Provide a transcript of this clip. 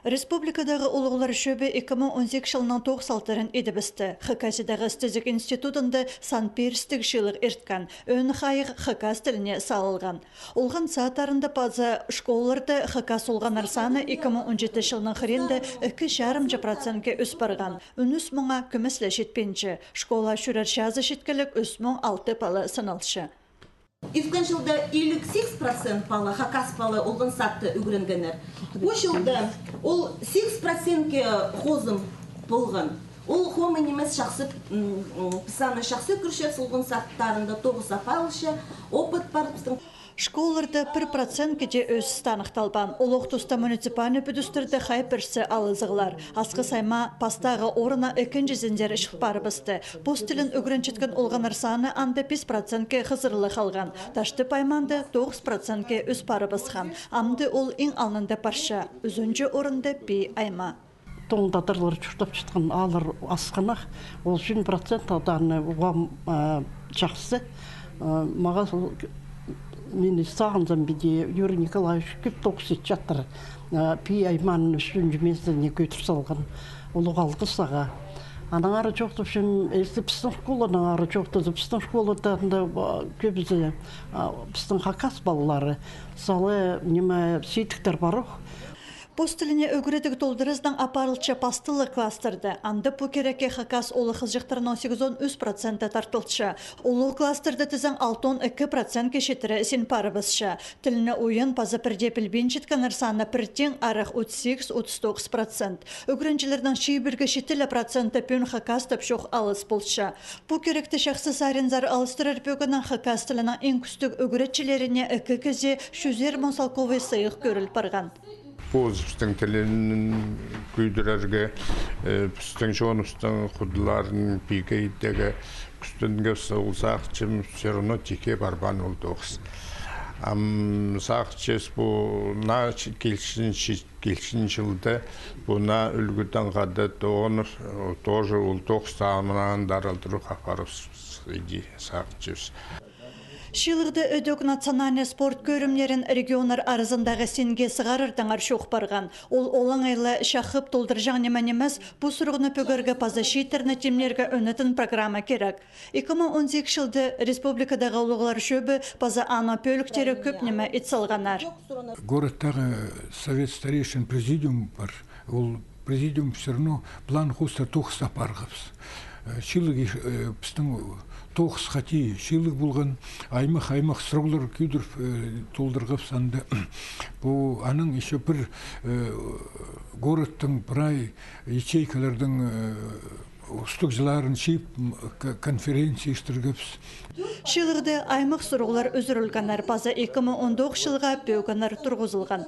Республикадағы улуғлар шөбі 2018 жылынан 96-ын едібісті. Хакасидағы стезік институтында Сан-Перстік шылық ерткан, өн қайық хакас тіліне салылған. Олған саатарында паза школаларды хакас олған арсаны 2017 жылының қыренді 2,5% өс барған. Үнүс мұңа күміслі жетпенші. Школа шүрер шазы шеткілік өс мұң 6 палы сыналшы. Изган жылда 58% палы, хакас палы олғын сатты үгіренгенер. О жылда ол 8%-ке хозым болған. Ол хомы немес шақсы, писаны шақсы күршес олғын саттарында 9 апалышы, опыт бар. Школларда 1% кеде өз станықталбан. Олықтуста муниципальный бүдістірді хайперсі алызығылар. Асқы сайма пастағы орына өкінжізіндер шықпары бісті. Постілін үгірінчеткен олған арсаны анда 5%-ке қызырлы қалған. Ташты пайманды 9%-ке өз пары бісқан. Амды ол ең алнында парша. Үзінжі орында бей айма. Тоңдадырлар жүштап жеткен алыр асқанақ. Ол 20% аданы оған жақсы. Маған мен сағынзам биде Юрий Николаевич көп тоқсет жаттыр. Пи айманын үшінші месіне көтір салған. Олық алғы саға. Анаңары жоқты үшін, әсі пістің школаның ары жоқты. Пістің школада көбізі пістің хакас балалары. Салы неме сейтіктер барық. Постіліне өгіредік толдырыздан апарылча пастылы кластерді. Анды пөкереке хакас олы қызжықтырын 8-10% тартылча. Олы кластерді тізін 6-2% кешетірі сен парыбызша. Тіліні ойын пазы бірде білбен жеткен арсаны бірден арық 38-39%. Өгірінчілердің шейбіргі шетілі проценті пөн хакас тапшоқ алыс болша. Пөкеректі шақсы саринзар алыстырыр бөгінің хакас тілінің ең күстік өгіретчілеріне 2 көзе 100 монсалковый сайық көріл барған. Позыстың тілінің көйдірерге, пістің жоңыстың құдыларын пейкейдегі күстінгі сағычым серуно теке барбан олдығыз. Сағычыз бұна келшін жылды бұна үлгіден ғады тоғыныр, тоже ол тоқстағымынан даралдыру қапарыз сағычыз. Шилырды өдөк национальный спорт көрімлерін регионар арызындағы сенге сығарырдан аршоқ барған. Ол олаңайлы шақып толдыржан немәнеміз бұл сұрғыны пөгіргі паза шейтерні темлерге өнетін программа керек. 2018 жылды республикадағы олығылар шөбі паза ана пөліктері көп неме етсалғанар. Городтағы совет старейшин президиум бар. Ол президиум все равно план хуста тоқса парғыз. Шилығы пістің тоқыс қати шилық болған аймақ сұрғылар күйдіріп толдырғып санды. Бұл аның еще бір городтың бірай ячейкалардың ұстық жыларын шейіп конференция іштіргіпс. Шилығды аймақ сұрғылар өзірілгенер паза 2019 жылға бөгінер тұрғызылған.